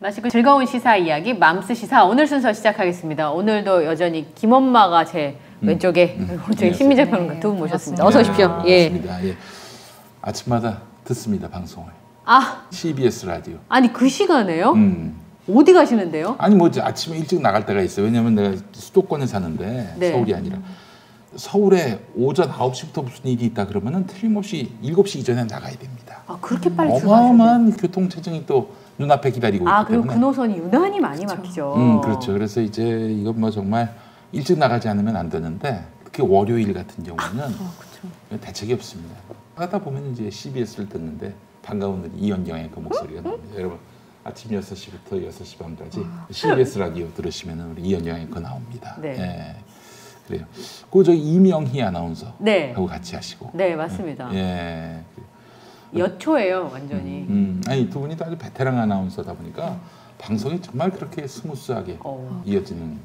맛있고 즐거운 시사 이야기 맘스 시사 오늘 순서 시작하겠습니다. 오늘도 여전히 김엄마가 제 왼쪽에 오른쪽에 신민재 평론가 두 분 모셨습니다. 어서 오십시오. 예. 예. 아침마다 듣습니다 방송을. CBS 라디오. 아니 그 시간에요? 어디 가시는데요? 아니 뭐 아침에 일찍 나갈 때가 있어요. 왜냐면 내가 수도권에 사는데 네. 서울이 아니라 서울에 오전 9시부터 무슨 일이 있다 그러면은 틀림없이 7시 이전에 나가야 됩니다. 그렇게 빨리 어마어마한 교통체증이 또 눈앞에 기다리고 있기 그리고 때문에. 그 노선이 유난히 많이 막히죠. 그렇죠. 그래서 이제 이건 뭐 정말 일찍 나가지 않으면 안 되는데 특히 월요일 같은 경우는 대책이 없습니다. 하다 보면 이제 CBS를 듣는데 반가운 이현경의 그 목소리가 나옵니다. 여러분 아침 6시부터 6시 반까지 CBS 라디오 들으시면 우리 이현경의 거 나옵니다. 네. 예. 그래요. 그 저 이명희 아나운서 네. 하고 같이 하시고. 네 맞습니다. 예. 여초예요 완전히. 아니 두 분이 또 아주 베테랑 아나운서다 보니까 방송이 정말 그렇게 스무스하게 이어지는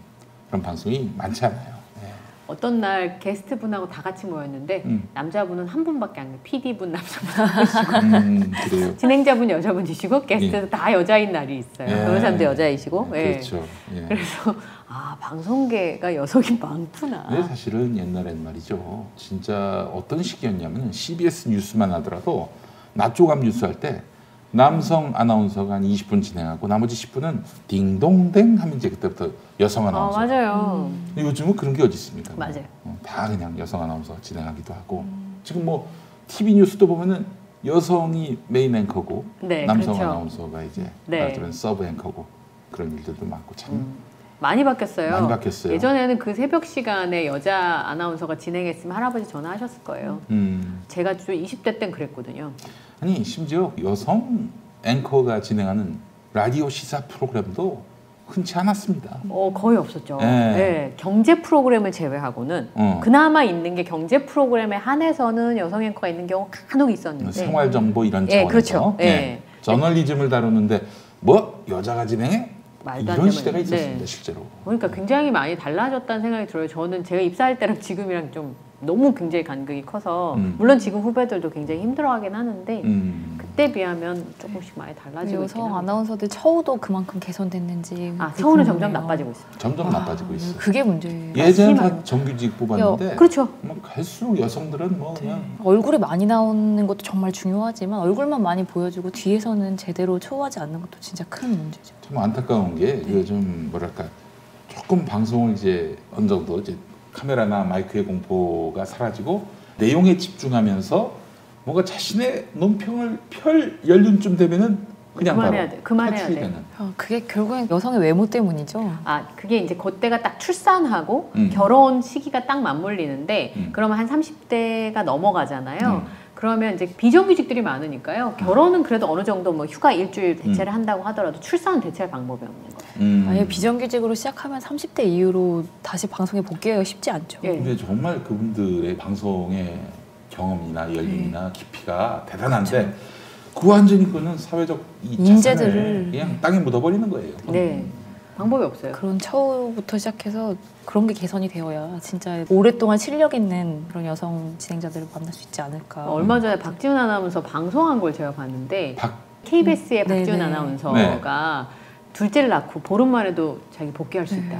그런 방송이 많지 않아요. 예. 어떤 날 게스트 분하고 다 같이 모였는데 남자분은 한 분밖에 안 계세요. PD분 남자분 그래요. 진행자분 여자분이시고 게스트도 다 여자인 날이 있어요. 변호사님도 여자이시고. 그렇죠. 예. 그래서 방송계가 여성이 많구나. 네, 사실은 옛날엔 말이죠. 진짜 어떤 시기였냐면 CBS 뉴스만 하더라도 낮 조감 뉴스 할 때 남성 아나운서가 한 20분 진행하고 나머지 10분은 딩동댕 하면 이제 그때부터 여성 아나운서. 맞아요. 요즘은 그런 게 어디 있습니까? 맞아요. 다 그냥 여성 아나운서가 진행하기도 하고 지금 뭐 TV 뉴스도 보면은 여성이 메인 앵커고 남성 그렇죠. 아나운서가 이제 말하자면 서브 앵커고 그런 일들도 많고 참 많이 바뀌었어요. 많이 바뀌었어요. 예전에는 그 새벽 시간에 여자 아나운서가 진행했으면 할아버지 전화하셨을 거예요. 제가 좀 20대 땐 그랬거든요. 아니 심지어 여성 앵커가 진행하는 라디오 시사 프로그램도 흔치 않았습니다. 거의 없었죠. 네. 네, 경제 프로그램을 제외하고는 그나마 있는 게 경제 프로그램에 한해서는 여성 앵커가 있는 경우가 간혹 있었는데 생활 정보 이런 차원에서 그렇죠. 저널리즘을 다루는데 뭐 여자가 진행해? 이런 시대가 있었습니다. 실제로. 그러니까 굉장히 많이 달라졌다는 생각이 들어요. 저는 제가 입사할 때랑 지금이랑 좀 너무 굉장히 간극이 커서 물론 지금 후배들도 굉장히 힘들어하긴 하는데 그때 비하면 조금씩 많이 달라지고 있긴 여성 아나운서들 처우도 그만큼 개선됐는지 처우는 점점 나빠지고 있습니다. 점점 나빠지고 있어요. 그게 문제예요. 예전에 다 정규직 뽑았는데 그렇죠. 뭐 갈수록 여성들은 뭐 그냥 얼굴이 많이 나오는 것도 정말 중요하지만 얼굴만 많이 보여주고 뒤에서는 제대로 초우하지 않는 것도 진짜 큰 문제죠. 참 안타까운 게 요즘 뭐랄까 조금 방송을 이제 어느 정도 이제 카메라나 마이크의 공포가 사라지고 내용에 집중하면서 뭔가 자신의 논평을 펼 연륜쯤 되면은 그냥 그만해야 돼. 그게 결국엔 여성의 외모 때문이죠. 그게 이제 그때가 딱 출산하고 결혼 시기가 딱 맞물리는데 그러면 한 30대가 넘어가잖아요. 그러면 이제 비정규직들이 많으니까요. 결혼은 그래도 어느 정도 뭐 휴가 일주일 대체를 한다고 하더라도 출산은 대체할 방법이 없는 거예요. 아예 비정규직으로 시작하면 30대 이후로 다시 방송에 복귀하기가 쉽지 않죠. 근데 정말 그분들의 방송의 경험이나 연륜이나 깊이가 대단한데 그 완전히 그는 사회적 인재들을 그냥 땅에 묻어버리는 거예요. 네. 방법이 없어요. 그런 처우부터 시작해서 그런 게 개선이 되어야 진짜 오랫동안 실력 있는 그런 여성 진행자들을 만날 수 있지 않을까. 얼마 전에 박지훈 아나운서 방송한 걸 제가 봤는데 KBS의 박지훈 아나운서가 둘째를 낳고 보름 만에도 자기 복귀할 수 있다.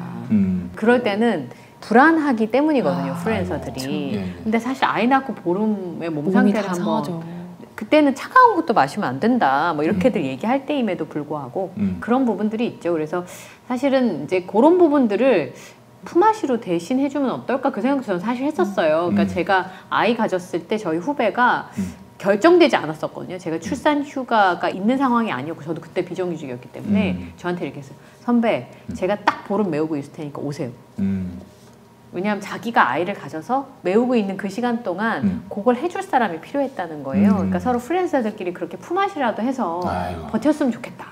그럴 때는 불안하기 때문이거든요. 프리랜서들이. 근데 사실 아이 낳고 보름의 몸 상태를 한번 그때는 차가운 것도 마시면 안 된다. 뭐 이렇게들 얘기할 때임에도 불구하고 그런 부분들이 있죠. 그래서 사실은 이제 그런 부분들을 품앗이로 대신 해주면 어떨까 그 생각도 저는 사실 했었어요. 그러니까 제가 아이 가졌을 때 저희 후배가 결정되지 않았었거든요. 제가 출산 휴가가 있는 상황이 아니었고 저도 그때 비정규직이었기 때문에 저한테 이렇게 했어요. 선배, 제가 딱 보름 메우고 있을 테니까 오세요. 왜냐하면 자기가 아이를 가져서 메우고 있는 그 시간 동안 그걸 해줄 사람이 필요했다는 거예요. 그러니까 서로 프리랜서들끼리 그렇게 품앗이라도 해서 버텼으면 좋겠다.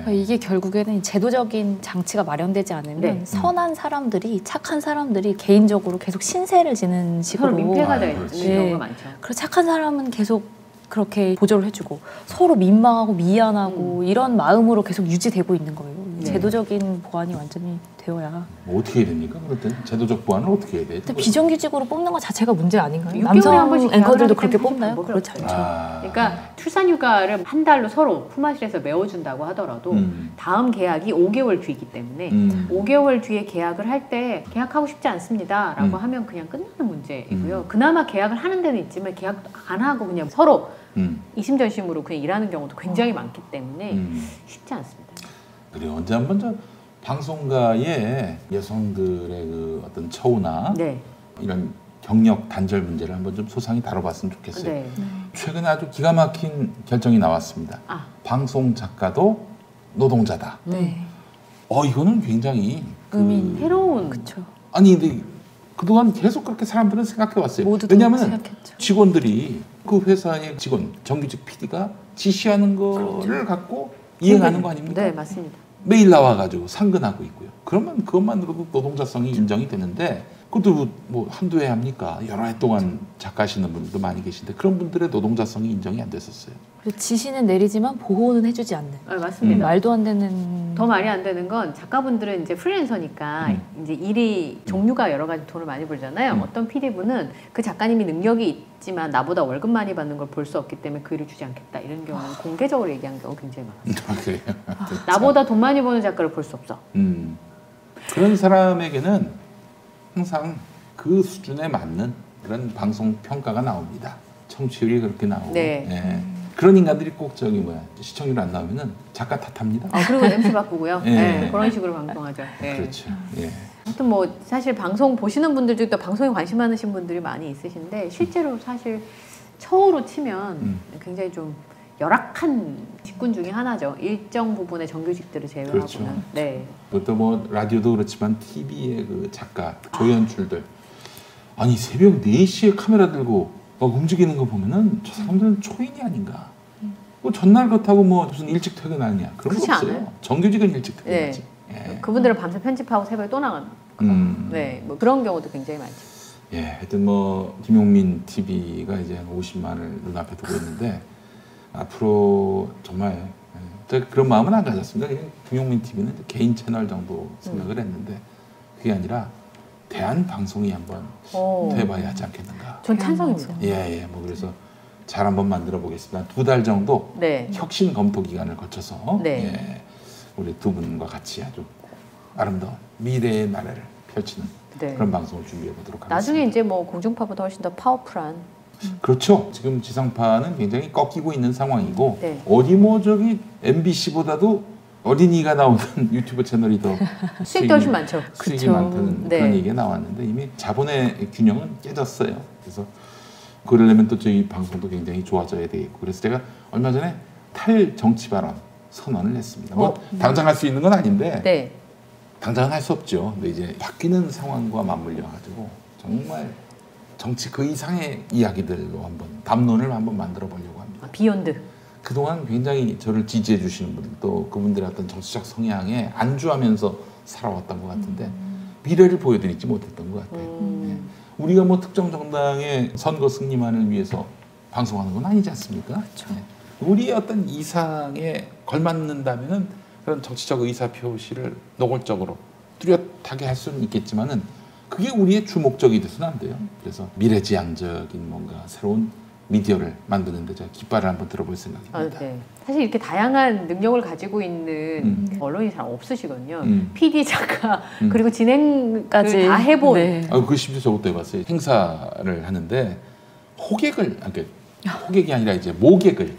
이게 결국에는 제도적인 장치가 마련되지 않으면 선한 사람들이 착한 사람들이 개인적으로 계속 신세를 지는 식으로 서로 민폐가 되는 경우가 많죠. 그리고 착한 사람은 계속 그렇게 보조를 해주고 서로 민망하고 미안하고 이런 마음으로 계속 유지되고 있는 거예요. 제도적인 보완이 완전히 되어야. 뭐 어떻게 해야 됩니까? 그럴 때 제도적 보완을 어떻게 해야 돼요? 근데 비정규직으로 뽑는 것 자체가 문제 아닌가요? 6개월에 한 번씩 앵커들도 그렇게 뽑나요? 뭐 그렇지 않죠. 그러니까 출산휴가를 한 달로 서로 품앗이해서 메워준다고 하더라도 다음 계약이 5개월 뒤이기 때문에 5개월 뒤에 계약을 할 때 계약하고 싶지 않습니다 라고 하면 그냥 끝나는 문제이고요. 그나마 계약을 하는 데는 있지만 계약도 안 하고 그냥 서로 이심전심으로 그냥 일하는 경우도 굉장히 많기 때문에 쉽지 않습니다. 그래요. 언제 한번 저 방송가의 여성들의 그 어떤 처우나 이런 경력 단절 문제를 한번 좀 소상히 다뤄봤으면 좋겠어요. 최근에 아주 기가 막힌 결정이 나왔습니다. 방송 작가도 노동자다. 이거는 굉장히 새로운. 그쵸. 아니 근데 그동안 계속 그렇게 사람들은 생각해왔어요. 왜냐하면 직원들이 그 회사의 직원, 정규직 PD가 지시하는 거를 갖고 이행하는 거 아닙니까? 네, 맞습니다. 매일 나와가지고 상근하고 있고요. 그러면 그것만으로도 노동자성이 인정이 되는데 그것도 뭐 한두 해 합니까? 여러 해 동안 작가하시는 분들도 많이 계신데 그런 분들의 노동자성이 인정이 안 됐었어요. 지시는 내리지만 보호는 해주지 않는. 맞습니다. 말도 안 되는. 더 말이 안 되는 건 작가분들은 이제 프리랜서니까 이제 일이 종류가 여러 가지 돈을 많이 벌잖아요. 어떤 PD분은 그 작가님이 능력이 있지만 나보다 월급 많이 받는 걸 볼 수 없기 때문에 그 일을 주지 않겠다 이런 경우는 공개적으로 얘기한 경우 굉장히 많았어요. 그래요? 나보다 돈 많이 버는 작가를 볼 수 없어. 그런 사람에게는 항상 그 수준에 맞는 그런 방송 평가가 나옵니다. 청취율이 그렇게 나오고. 그런 인간들이 꼭 시청률 안 나오면은 작가 탓합니다. 그리고 MC 바꾸고요. 그런 식으로 방송하죠. 그렇죠. 아무튼 뭐 사실 방송 보시는 분들 중에 또 방송에 관심 많으신 분들이 많이 있으신데 실제로 사실 처우로 치면 굉장히 좀 열악한 직군 중에 하나죠. 일정 부분의 정규직들을 제외하고는. 그렇죠. 그것도 뭐 라디오도 그렇지만 TV의 그 작가, 조연출들 아니 새벽 4시에 카메라 들고 막 움직이는 거 보면은 저 사람들은 초인이 아닌가. 뭐 전날 그렇다고 뭐 무슨 일찍 퇴근하냐 그런 거 없어요. 않아요. 정규직은 일찍 퇴근하지. 그분들은 밤새 편집하고 새벽에 또 나가는. 뭐 그런 경우도 굉장히 많죠. 하여튼 뭐 김용민 TV가 이제 한 50만을 눈앞에 두고 있는데 앞으로 정말 제가 그런 마음은 안 가졌습니다. 그냥 김용민 TV는 개인 채널 정도 생각을 했는데 그게 아니라 대한방송이 한번 돼봐야 하지 않겠는가. 전 찬성입니다. 뭐 그래서 잘 한번 만들어 보겠습니다. 2달 정도 혁신 검토 기간을 거쳐서 우리 두 분과 같이 아주 아름다운 미래의 나래를 펼치는 그런 방송을 준비해 보도록 하겠습니다. 나중에 이제 뭐 공중파보다 훨씬 더 파워풀한. 그렇죠. 지금 지상파는 굉장히 꺾이고 있는 상황이고 어디 뭐 저기 MBC보다도 어린이가 나오는 유튜브 채널이 더 수익도 훨씬 많죠. 수익이 많다는 그런 얘기가 나왔는데 이미 자본의 균형은 깨졌어요. 그래서 그러려면 또 저희 방송도 굉장히 좋아져야 되겠고 그래서 제가 얼마 전에 탈정치 발언 선언을 했습니다. 뭐 당장 할 수 있는 건 아닌데 당장은 할 수 없죠. 근데 이제 바뀌는 상황과 맞물려 가지고 정말 정치 그 이상의 이야기들로 한번 담론을 한번 만들어 보려고 합니다. 비욘드. 그동안 굉장히 저를 지지해 주시는 분들 또 그분들의 어떤 정치적 성향에 안주하면서 살아왔던 것 같은데 미래를 보여드리지 못했던 것 같아요. 우리가 뭐 특정 정당의 선거 승리만을 위해서 방송하는 건 아니지 않습니까? 우리의 어떤 이상에 걸맞는다면은 그런 정치적 의사 표시를 노골적으로 뚜렷하게 할 수는 있겠지만은 그게 우리의 주목적이 돼서는 안 돼요. 그래서 미래지향적인 뭔가 새로운 미디어를 만드는데 제가 깃발을 한번 들어볼 생각입니다. 사실 이렇게 다양한 능력을 가지고 있는 언론이 잘 없으시거든요. PD, 작가 그리고 진행까지 다 해본. 그 심지어 저것도 해봤어요. 행사를 하는데 호객을 호객이 아니라 이제 모객을.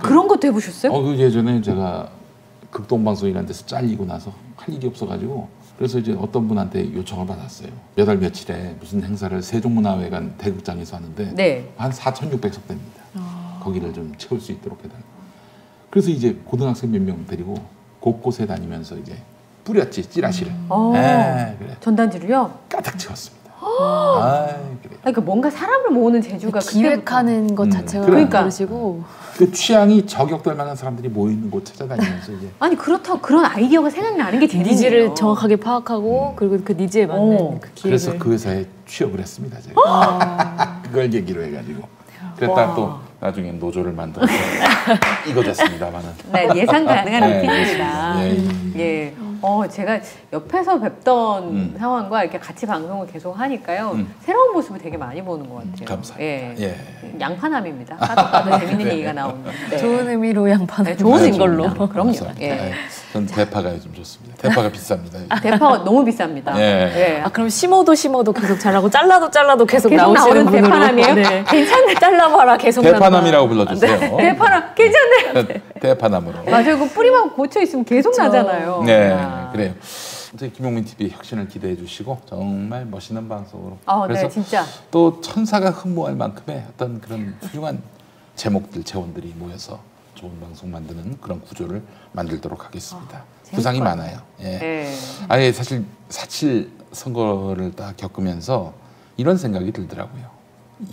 그런 것도 해보셨어요? 그 예전에 제가 극동방송이라는 데서 잘리고 나서 할 일이 없어가지고 그래서 이제 어떤 분한테 요청을 받았어요. 몇 월 며칠에 무슨 행사를 세종문화회관 대극장에서 하는데 한 4,600석 됩니다. 거기를 좀 채울 수 있도록 해달라고. 그래서 이제 고등학생 몇 명 데리고 곳곳에 다니면서 이제 뿌렸지 찌라시를. 그래. 전단지를요? 가득 채웠습니다. 그래. 그러니까 뭔가 사람을 모으는 재주가 기획하는 것 자체가 그러시고 그 취향이 저격될 만한 사람들이 모여 있는 곳 찾아다니면서 이제 아니 그렇다고 그런 아이디어가 생각나는 게 재능이에요. 니즈를 정확하게 파악하고 그리고 그 니즈에 맞는 그 기획을. 그래서 그 회사에 취업을 했습니다 제가. 그걸 계기로 해가지고 그랬다 또 나중에 노조를 만들어서 이거 됐습니다만은. 네, 예상 가능한 루틴입니다. 네. 예. 제가 옆에서 뵙던 상황과 이렇게 같이 방송을 계속 하니까요. 새로운 모습을 되게 많이 보는 것 같아요. 감사합니다. 예. 양파남입니다. 까도 재밌는 얘기가 나오는. 네. 좋은 의미로 양파남. 좋은 걸로. 그럼요. 예. 전 대파가 요즘 좋습니다. 대파가 비쌉니다. 대파가 너무 비쌉니다. 예. 그럼 심어도 계속 자라고 잘라도 계속 나오시는 분으로. 대파남이에요? 네. 괜찮네. 잘라봐라 계속 대파남이라고 불러주세요. 네. 대파남 괜찮네요. 대파남으로. 맞아요. 그 뿌리만 고쳐 있으면 계속 나잖아요. 네. 그래요. 김용민 TV 혁신을 기대해 주시고 정말 멋있는 방송으로. 그래서 네, 진짜. 또 천사가 흠모할 만큼의 어떤 그런 훌륭한 제목들, 재원들이 모여서 좋은 방송 만드는 그런 구조를 만들도록 하겠습니다. 부상이 많아요. 예. 네. 아예 사실 4.7 선거를 딱 겪으면서 이런 생각이 들더라고요.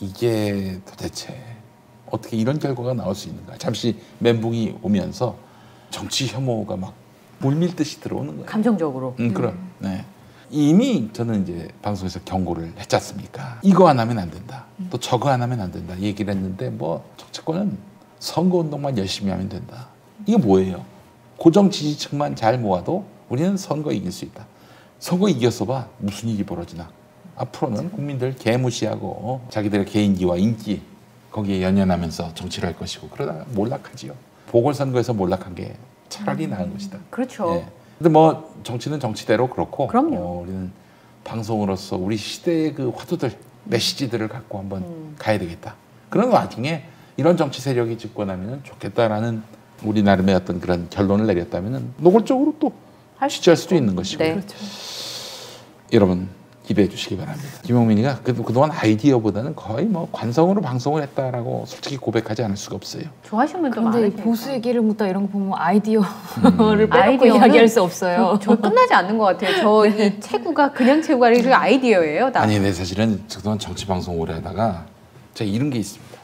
이게 도대체 어떻게 이런 결과가 나올 수 있는가. 잠시 멘붕이 오면서 정치 혐오가 막 물밀듯이 들어오는 거예요. 감정적으로. 그럼. 네. 이미 저는 이제 방송에서 경고를 했지 않습니까? 이거 안 하면 안 된다. 또 저거 안 하면 안 된다. 얘기를 했는데 뭐 정치권은 선거운동만 열심히 하면 된다. 이게 뭐예요? 고정 지지층만 잘 모아도 우리는 선거 이길 수 있다. 선거 이겼어 봐. 무슨 일이 벌어지나. 앞으로는 국민들 개무시하고 자기들의 개인기와 인기 거기에 연연하면서 정치를 할 것이고 그러다가 몰락하지요. 보궐선거에서 몰락한 게 차라리 나은 것이다. 그렇죠. 예. 근데 뭐 정치는 정치대로 그렇고 그럼요. 우리는 방송으로서 우리 시대의 그 화두들, 메시지들을 갖고 한번 가야 되겠다. 그런 와중에 이런 정치 세력이 집권하면 좋겠다라는 우리 나름의 어떤 그런 결론을 내렸다면 노골적으로 또 취재할 수도 있는 것이고. 네. 그렇죠. 여러분 기대해 주시기 바랍니다. 김용민이가 그동안 아이디어보다는 거의 뭐 관성으로 방송을 했다라고 솔직히 고백하지 않을 수가 없어요. 좋아하시는 분도 근데 많으시니까. 보수의 길을 묻다 이런 거 보면 아이디어를 빼놓고 이야기할 수 없어요. 저 끝나지 않는 것 같아요. 저 이 체구가 그냥 체구가 아니라 아이디어예요. 다. 아니, 네, 사실은 그동안 정치 방송 오래 하다가 제가 이런 게 있습니다.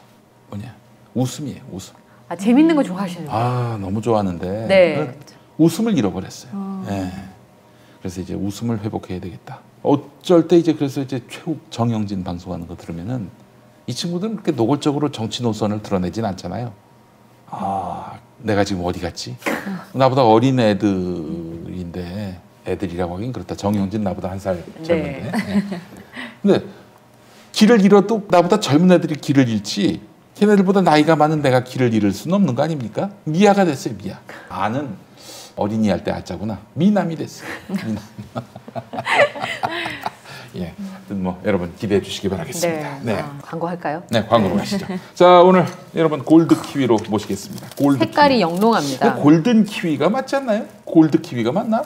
뭐냐? 웃음이에요, 웃음. 재밌는 거 좋아하시는 거예요. 너무 좋아하는데 네. 웃음을 잃어버렸어요. 네. 그래서 이제 웃음을 회복해야 되겠다. 어쩔 때 이제 그래서 이제 최욱 정영진 방송하는 거 들으면은 이 친구들은 그렇게 노골적으로 정치 노선을 드러내진 않잖아요. 내가 지금 어디 갔지? 나보다 어린 애들인데 애들이라고 하긴 그렇다. 정영진 나보다 한 살 젊은데. 네. 근데 길을 잃어도 나보다 젊은 애들이 길을 잃지. 걔네들보다 나이가 많은 내가 길을 잃을 수는 없는 거 아닙니까? 미아가 됐어요, 미아. 아는 어린이 할 때 아자구나. 미남이 됐어요. 미남. 예, 하여튼 뭐 여러분 기대해 주시기 바라겠습니다. 네. 광고할까요? 네, 광고로 가시죠. 자, 오늘 여러분 골드 키위로 모시겠습니다. 골드 색깔이 키위. 영롱합니다. 골든 키위가 맞지 않나요? 골드 키위가 맞나?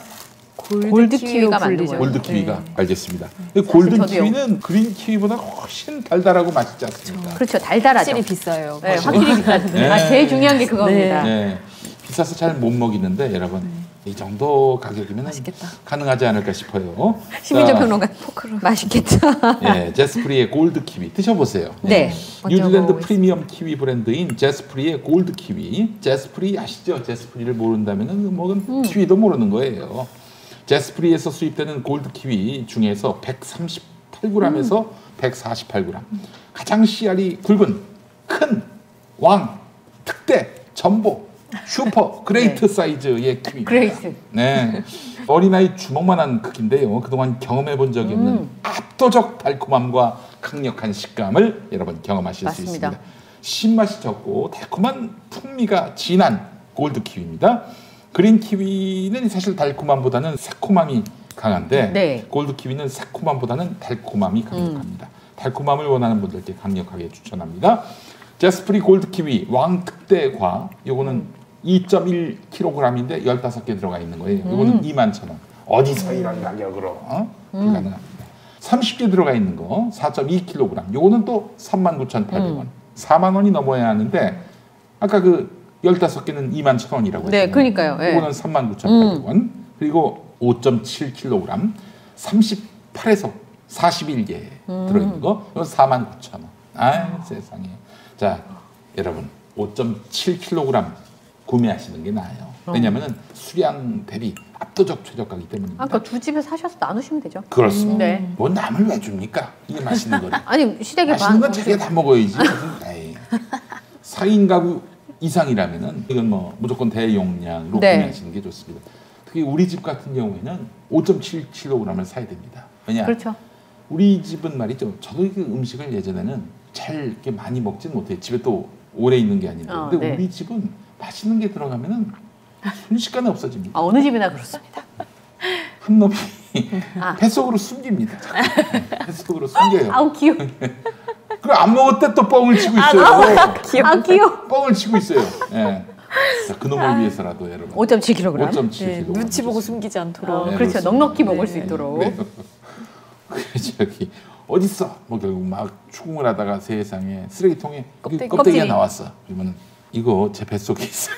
골드 키위가 맞는 거예요. 골드 키위가 알겠습니다. 골든 키위는 그린 키위보다 훨씬 달달하고 맛있지 않습니까? 그렇죠, 달달하죠. 확실히 비싸요. 네, 확실히 비싸죠. 제일 중요한 게 그겁니다. 네. 비싸서 잘 못 먹이는데 여러분 이 정도 가격이면 맛있겠다. 가능하지 않을까 싶어요. 심의조 평론가 포크로 맛있겠다. 예, 제스프리의 골드 키위 드셔보세요. 네. 뉴질랜드 프리미엄 키위 브랜드인 제스프리의 골드 키위. 제스프리 아시죠? 제스프리를 모른다면 먹은 키위도 모르는 거예요. 제스프리에서 수입되는 골드 키위 중에서 138g에서 148g 가장 씨알이 굵은 큰 왕 특대 전복 슈퍼 그레이트 사이즈의 키위입니다. 그레이트. 네. 어린아이 주먹만한 크기인데요. 그동안 경험해 본 적이 없는 압도적 달콤함과 강력한 식감을 여러분 경험하실 수 있습니다. 신맛이 적고 달콤한 풍미가 진한 골드 키위입니다. 그린 키위는 사실 달콤함보다는 새콤함이 강한데 골드 키위는 새콤함보다는 달콤함이 강력합니다. 달콤함을 원하는 분들께 강력하게 추천합니다. 제스프리 골드 키위 왕특대과 요거는 2.1kg인데 15개 들어가 있는 거예요. 이거는 21,000원. 어디서 이런 가격으로 불가능합니다. 30개 들어가 있는 거 4.2kg. 요거는 또 39,800원. 4만 원이 넘어야 하는데 아까 그 15개는 21,000원이라고 했잖아요. 네, 그러니까요. 네. 요거는 39,800원. 그리고 5.7kg 38에서 41개 들어있는 거. 이건 49,000원. 아, 세상에. 자, 여러분 5.7kg 구매하시는 게 나아요. 왜냐하면 수량 대비 압도적 최저가이기 때문입니다. 그러니까 두 집에 사셔서 나누시면 되죠. 그렇습니다. 뭐 남을 왜 줍니까? 이게 맛있는 거를. 아니 시댁에 맛있는 건 자기가 다 먹어야지. 에이. 4인 가구 이상이라면은 이건 뭐 무조건 대용량으로 네. 구매하시는 게 좋습니다. 특히 우리 집 같은 경우에는 5.7kg을 사야 됩니다. 왜냐? 그렇죠. 우리 집은 말이죠. 저도 그 음식을 예전에는 잘 이렇게 많이 먹진 못해요. 집에 또 오래 있는 게 아닌데. 근데 네. 우리 집은 맛있는 게 들어가면은 순식간에 없어집니다. 어느 집이나 그렇습니다. 한 놈이 뱃속으로 숨깁니다. 뱃속으로 숨겨요. 아우 귀여워. 그럼 안 먹을 때 또 뻥을 치고 있어요. 귀여워. 뻥을 치고 있어요. 예. 자, 그놈을 위해서라도 여러분. 5.7kg. 5.7kg. 눈치 보고 숨기지 않도록. 네, 그렇죠. 그렇습니다. 넉넉히 먹을 수 있도록. 네. 저기 어딨어? 뭐 결국 막 추궁을 하다가 세상에 쓰레기통에 껍데기가 나왔어. 그러면 이거 제 뱃속에 있어요.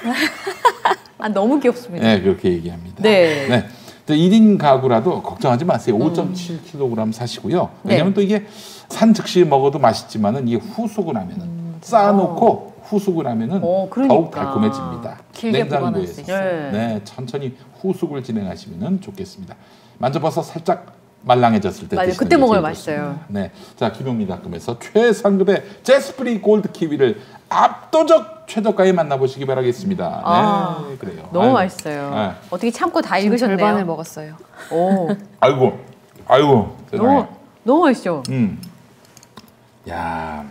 너무 귀엽습니다. 네, 그렇게 얘기합니다. 네. 네. 1인 가구라도 걱정하지 마세요. 5.7kg 사시고요. 왜냐면 또 이게 산 즉시 먹어도 맛있지만은 이게 후숙을 하면은 쌓아놓고 후숙을 하면은 더욱 달콤해집니다. 길게 보관할 수 있어요. 네, 천천히 후숙을 진행하시면 좋겠습니다. 만져봐서 살짝 말랑해졌을 때 맞아요. 드시는 그때 게 먹어야 제일 맛있어요. 좋습니다. 네, 자 김용민 닷컴에서 최상급의 제스프리 골드 키위를 압도적 최저가에 만나보시기 바라겠습니다. 네, 그래요. 너무 맛있어요. 네. 어떻게 참고 다 읽으셨네요. 절반을 먹었어요. 오. 아이고. 너무 맛있죠. 야,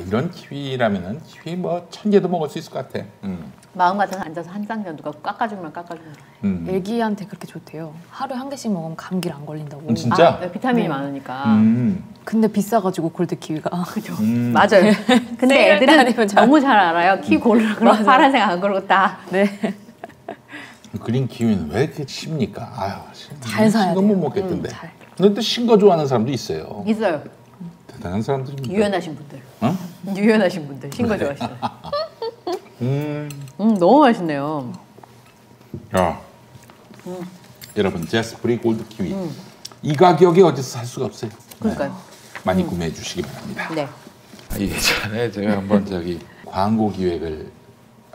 이런 키위라면은 키위 뭐 1000개도 먹을 수 있을 것 같아. 마음 같아서 앉아서 한 쌍전 누가 깎아주면. 애기한테 그렇게 좋대요. 하루에 한 개씩 먹으면 감기를 안 걸린다고. 진짜? 네, 비타민이 많으니까. 근데 비싸가지고 골드 키위가. 그죠. 맞아요. 근데 애들은 너무 잘 알아요. 키위 고르라 그러면 파란색 안 고르고 다. 네. 그린 키위는 왜 이렇게 쉽니까? 아유, 잘 사야 돼요. 못 먹겠던데. 근데 또 신 거 좋아하는 사람도 있어요. 있어요. 대단한 사람들입니다. 유연하신 분들. 어? 유연하신 분들. 신 거 좋아하시는. 너무 맛있네요. 야, 여러분 제스프리 골드 키위 이 가격에 어디서 살 수가 없어요. 그러니까요. 네. 많이 구매해 주시기 바랍니다. 네. 예전에 제가 한번 광고 기획을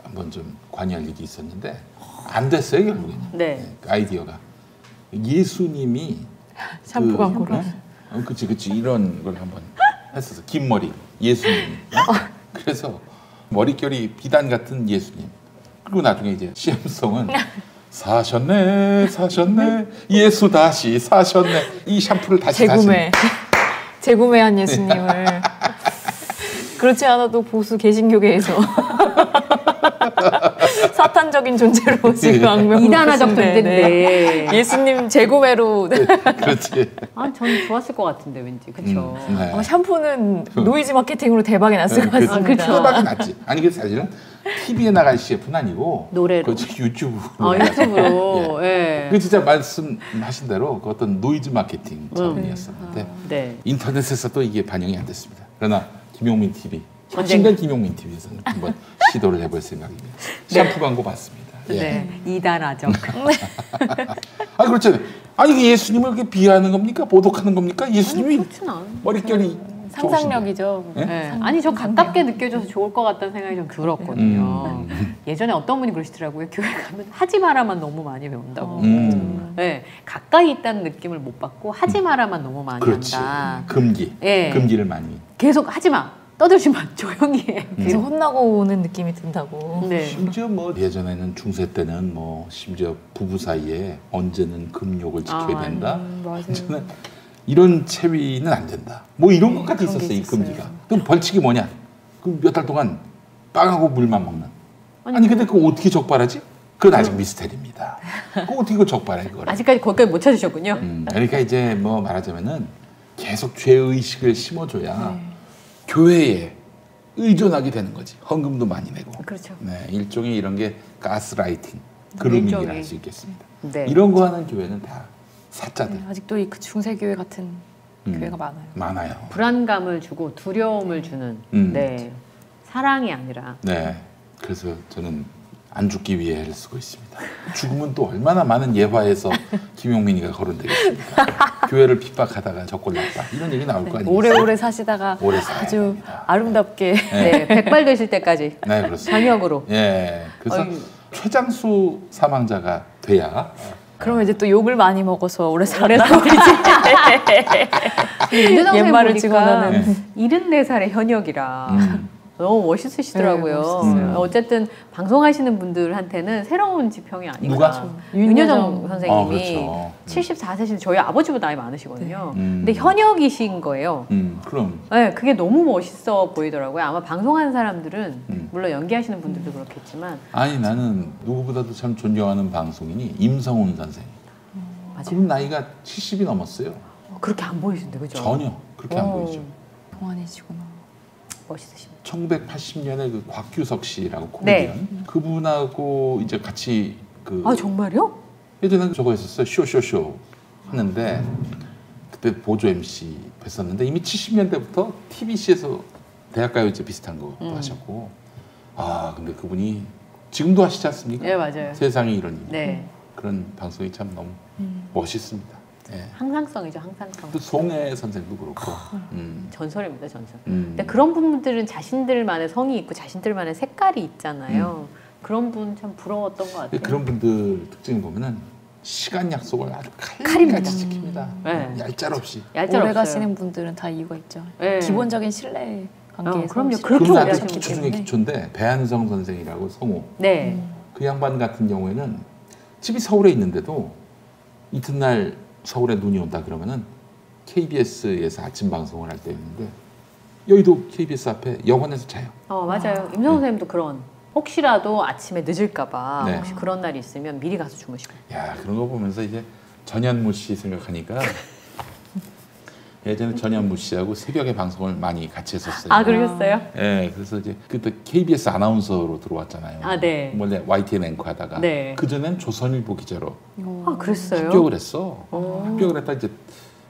한번 좀 관여할 일이 있었는데 안 됐어요 결국에는. 네. 아이디어가 예수님이 샴푸 광고로. 그치 이런 걸 한번 했었어. 긴 머리 예수님. 그래서 머릿결이 비단 같은 예수님. 그리고 나중에 이제 CM송은 사셨네 예수 다시 사셨네 이 샴푸를 다시 재구매한 예수님을 그렇지 않아도 보수 개신교계에서 사탄적인 존재로 지금 악명 이단화적 존재인데 예수님 재구매로 그렇지. 전 좋았을 것 같은데 왠지 그렇죠. 네. 샴푸는 노이즈 마케팅으로 대박이 났을 것 같습니다. 그렇죠. 대박이 났지. 아니 그 사실은 TV에 나갈 CF는 아니고 노래로 유튜브로. 유튜브로. 예. 그 진짜 말씀하신 대로 그 어떤 노이즈 마케팅 차원이었었는데 네. 인터넷에서 또 이게 반영이 안 됐습니다. 그러나 김용민 TV, 혁신된 김용민 TV에서는 한번 시도를 해볼 생각입니다. 샴푸 광고 봤습니다. 예. 네. 이단화적. 그렇잖아요. 아니 이게 예수님을 이렇게 비하하는 겁니까? 보독하는 겁니까? 예수님이 머릿결이 상상력이죠. 네. 아니 저 가깝게 느껴져서 좋을 것 같다는 생각이 좀 들었거든요. 예전에 어떤 분이 그러시더라고요. 교회 가면 하지 마라만 너무 많이 배운다고. 네. 가까이 있다는 느낌을 못 받고 하지 마라만 너무 많이 한다. 금기를 많이. 계속 하지 마. 떠들지 마. 조용히 해. 계속 혼나고 오는 느낌이 든다고. 네. 심지어 뭐 예전에는 중세 때는 뭐 심지어 부부 사이에 언제는 금욕을 지켜야 된다. 언제는 이런 체위는 안 된다. 뭐 이런 것까지 있었어요. 이 금기가. 그럼 벌칙이 뭐냐? 그럼 몇 달 동안 빵하고 물만 먹는. 아니 근데 그거 어떻게 적발하지? 그건 아직 미스테리입니다. 그거 어떻게 적발해 그걸? 아직까지 거기까지 못 찾으셨군요. 그러니까 이제 뭐 말하자면은 계속 죄의식을 심어줘야 교회에 의존하게 되는 거지. 헌금도 많이 내고. 그렇죠. 네, 일종의 이런 게 가스라이팅, 그루밍이라 할 수 있겠습니다. 네. 이런 거 하는 교회는 다 사자들. 아직도 그 중세교회 같은 교회가 많아요. 불안감을 주고 두려움을 주는 네. 사랑이 아니라. 네. 그래서 저는 안 죽기 위해 애를 쓰고 있습니다. 죽으면 또 얼마나 많은 예화에서 김용민이가 거론되겠습니까? 교회를 핍박하다가 적골났다. 이런 얘기 나올 거 아니겠어요? 오래오래 사시다가 아주 됩니다. 아름답게 네. 백발 되실 때까지. 네, 그렇습니다. 장혁으로. 예. 그래서 최장수 사망자가 돼야. 그러면 이제 또 욕을 많이 먹어서 오래 살았다. 옛말을 찍어내는 74살의 현역이라 너무 멋있으시더라고요. 네, 어쨌든 방송하시는 분들한테는 새로운 지평이 아닌가. 누가? 윤여정 선생님이 그렇죠. 74세신 저희 아버지보다 나이 많으시거든요. 근데 현역이신 거예요. 그럼. 네, 그게 너무 멋있어 보이더라고요. 아마 방송하는 사람들은 물론 연기하시는 분들도 그렇겠지만 아니 나는 누구보다도 참 존경하는 방송인이 임성훈 선생. 맞아요. 그분 나이가 70이 넘었어요. 그렇게 안 보이신데 그죠? 전혀 그렇게 안 보이죠. 동안이시구나. 멋있으십니다. 1980년에 그 곽규석 씨라고 코미디언 그분하고 이제 같이 그 아 정말요? 예전에 저거 했었어요. 쇼쇼쇼 하는데 그때 보조 MC 뵀었는데 이미 70년대부터 TBC에서 대학가요제 비슷한 거 하셨고 아 근데 그분이 지금도 하시지 않습니까? 네 맞아요. 세상에 이러니 네. 그런 방송이 참 너무 멋있습니다. 예. 항상성이죠, 항상성. 또 송혜 선생도 그렇고 전설입니다, 전설. 근데 그런 분들은 자신들만의 성이 있고 자신들만의 색깔이 있잖아요. 그런 분 참 부러웠던 것 같아요. 그런 분들 특징을 보면은 시간 약속을 아주 칼입니다. 칼같이 지킵니다. 네. 얄짤없이. 오래 가시는 분들은 다 이유가 있죠. 네. 기본적인 신뢰 관계에서. 그럼요. 신뢰 그렇게 오래 아주 하시는 기초 중에 때문에. 기초인데 배한성 선생이라고 성우. 네. 그 양반 같은 경우에는 집이 서울에 있는데도 이튿날 서울에 눈이 온다 그러면은 KBS에서 아침 방송을 할 때였는데 여의도 KBS 앞에 여관에서 자요. 맞아요. 임성훈 선생님도 그런 혹시라도 아침에 늦을까봐 네. 혹시 그런 날이 있으면 미리 가서 주무시고. 야 그런 거 보면서 이제 전현무 씨 생각하니까 예전에 전현무 씨하고 새벽에 방송을 많이 같이 했었어요. 아 그러셨어요? 네, 그래서 이제 그때 KBS 아나운서로 들어왔잖아요. 아 네. 원래 YTN 앵커 하다가 네. 그 전엔 조선일보 기자로 아 그랬어요? 합격을 했어. 합격을 했다 이제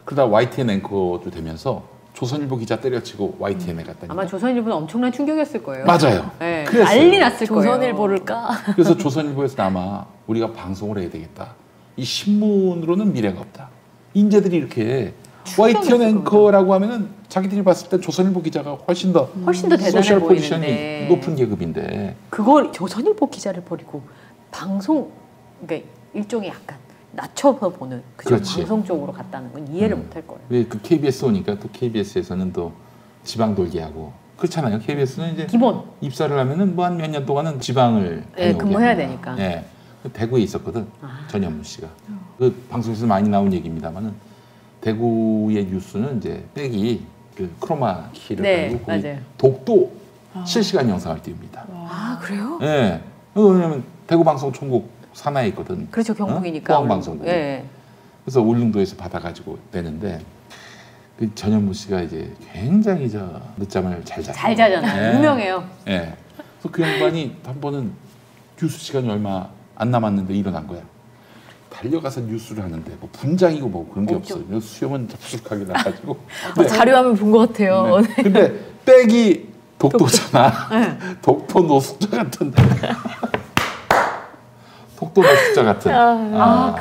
그러다 YTN 앵커도 되면서 조선일보 기자 때려치고 YTN에 갔다니까. 아마 조선일보는 엄청난 충격이었을 거예요. 맞아요. 네. 그랬어요. 난리 났을 거예요. 조선일보를 까. 그래서 조선일보에서 아마 우리가 방송을 해야 되겠다. 이 신문으로는 미래가 없다. 인재들이 이렇게 YTN 앵커라고 하면은 자기들이 봤을 때 조선일보 기자가 훨씬 더 대단해 소셜 보이는데. 포지션이 높은 계급인데 그걸 조선일보 기자를 버리고 방송 그러니까 일종의 약간 낮춰보는 그렇지. 방송 쪽으로 갔다는 건 이해를 못할 거예요. 왜 그 KBS 오니까 또 KBS에서는 또 지방 돌기하고 그렇잖아요. KBS는 이제 기본 입사를 하면은 뭐 한 몇 년 동안은 지방을 근무해야 되니까. 예. 대구에 있었거든. 전현무 씨가. 그 방송에서 많이 나온 얘기입니다만은 대구의 뉴스는 이제 백이 그 크로마 키를 네, 가지고 맞아요. 독도 실시간 영상을 띄웁니다. 아 그래요? 예. 왜냐면 대구 방송 총국 산하에 있거든. 그렇죠, 경북이니까. 포항 방송국. 예. 그래서 울릉도에서 받아가지고 내는데 그 전현무 씨가 이제 굉장히 늦잠을 잘 자요. 잘 자잖아요. 유명해요. 예. 그래서 그 양반이 한 번은 뉴스 시간이 얼마 안 남았는데 일어난 거야. 달려가서 뉴스를 하는데 뭐 분장이고 뭐 그런 게 없어요. 수염은 접수하게 나가지고. 자료화면 본 것 같아요. 네. 근데 백이 독도잖아. 독도 노숙자 같은. 독도 노숙자 같은.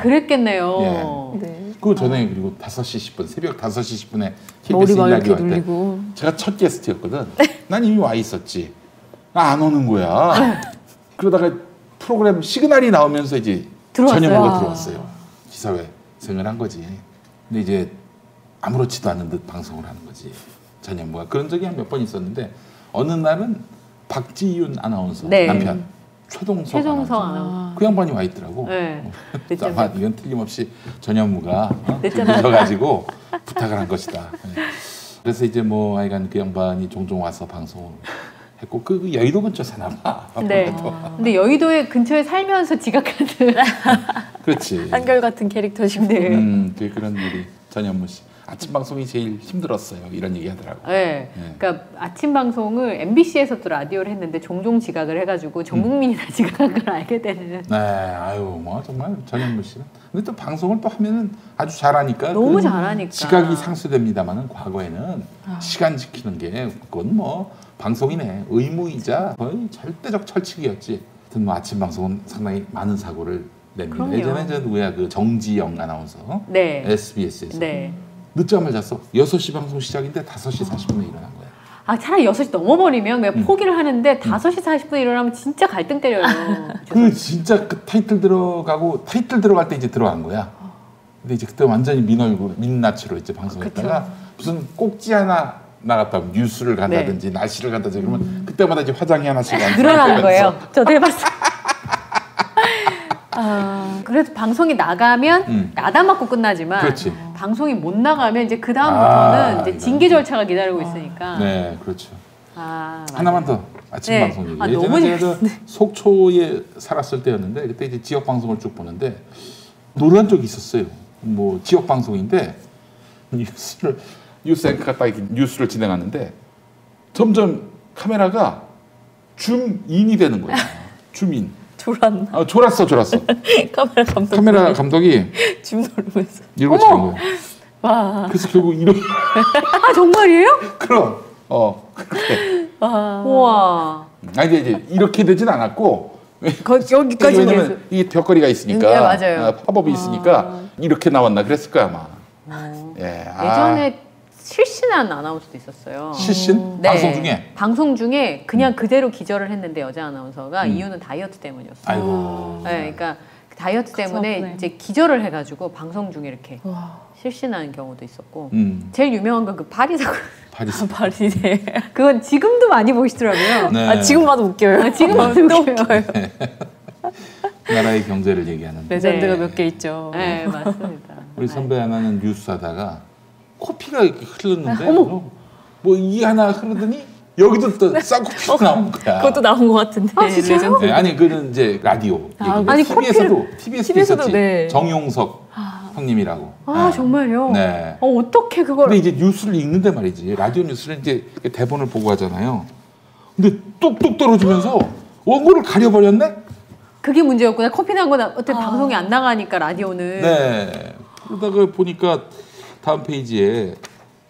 그랬겠네요. 예. 네. 그 전에 그리고 5시 10분 새벽 5시 10분에 머리 KBS 막 일라디오 이렇게 할 때 눌리고. 제가 첫 게스트였거든. 난 이미 와 있었지. 안 오는 거야. 그러다가 프로그램 시그널이 나오면서 이제 들어왔어요. 전현무가 들어왔어요. 기사회 생을 한 거지. 근데 이제 아무렇지도 않은 듯 방송을 하는 거지. 전현무가 그런 적이 한 몇 번 있었는데 어느 날은 박지윤 아나운서 네. 남편 최동석 아나운서 그 양반이 와 있더라고. 네. 아마 이건 틀림없이 전현무가 늦어가지고 부탁을 한 것이다. 네. 그래서 이제 뭐 하여간 그 양반이 종종 와서 방송을 했고 그 여의도 근처 사나 봐. 네. 근데 여의도에 근처에 살면서 지각하는. 그렇지. 한결같은 캐릭터시고. 네. 그런 일이 전현무 씨. 아침 방송이 제일 힘들었어요. 이런 얘기 하더라고. 네. 그러니까 아침 방송을 MBC에서 또 라디오를 했는데 종종 지각을 해가지고 전 국민이 다 지각한 걸 알게 되는. 네, 아유 뭐 정말 전현무 씨는. 근데 또 방송을 또 하면은 아주 잘하니까. 너무 잘하니까. 지각이 상수됩니다만은 과거에는 시간 지키는 게 그건 뭐 방송인의 의무이자 거의 절대적 철칙이었지. 하여튼 뭐 아침 방송은 상당히 많은 사고를 냅니다. 그럼요. 예전에 저 누구야 그 정지영 아나운서. 네. SBS에서. 네. 늦잠을 잤어. 6시 방송 시작인데 5시 40분에 일어난 거야. 차라리 6시 넘어버리면 그냥 포기를 하는데 5시 40분에 일어나면 진짜 갈등 때려요. 그 진짜 그 타이틀 들어갈 때 이제 들어간 거야. 근데 이제 그때 완전히 민낯으로 이제 방송했다가 무슨 꼭지 하나 나갔다 뉴스를 간다든지 날씨를 간다든지 그러면 그때마다 이제 화장이 하나씩 늘어나는 거예요. 저도 해봤어요. 그래도 방송이 나가면 야단 맞고 끝나지만 그렇지. 방송이 못 나가면 이제 그 다음부터는 이제 징계 절차가 기다리고 있으니까. 네, 그렇죠. 맞아요. 하나만 더 아침 방송 얘기. 예전에 제가 속초에 살았을 때였는데 그때 이제 지역 방송을 쭉 보는데 놀란 적이 있었어요. 뭐 지역 방송인데 뉴스 앵커가 딱 이렇게 뉴스를 진행하는데 점점 카메라가 줌인이 되는 거야. 줌인. 졸았나? 졸았어. 카메라 감독이 줌 누르면서 이러고 찍은 거야. 와. 그래서 결국 이렇게. 정말이에요? 그럼. 그렇게. 우와. 아니 이제 이렇게 되진 않았고. 여기까지. 왜냐면 이게 벽걸이가 있으니까. 네, 맞아요. 팝업이 있으니까 이렇게 나왔나 그랬을 거야 아마. 예전에 실신한 아나운서도 있었어요. 실신? 네. 방송 중에? 방송 중에 그냥 그대로 기절을 했는데 여자 아나운서가 이유는 다이어트 때문이었어요. 아이고. 네, 그러니까 다이어트 때문에 이제 기절을 해가지고 방송 중에 이렇게 실신하는 경우도 있었고 제일 유명한 건 그 파리 사건. 파리. 네. 그건 지금도 많이 보시더라고요. 네. 지금 봐도 웃겨요. 지금 봐도 웃겨요. 나라의 경제를 얘기하는 레전드가 몇 개 있죠. 네, 맞습니다. 우리 선배 하나는 뉴스 하다가 코피가 이렇게 흐르는데 뭐 이 하나 흐르더니 여기도 또 쌍코피가 나온 거야. 그것도 나온 것 같은데. 진짜요? 네, 아니 그는 이제 라디오. 아니 TV에서도 있었지. 네. 정용석 형님이라고. 정말요? 네. 어떻게 그걸? 근데 이제 뉴스를 읽는데 말이지. 라디오 뉴스를 이제 대본을 보고 하잖아요. 근데 뚝뚝 떨어지면서 원고를 가려버렸네? 그게 문제였구나. 커피 난 건 어떻게 방송이 안 나가니까 라디오는. 네. 그러다가 보니까 다음 페이지에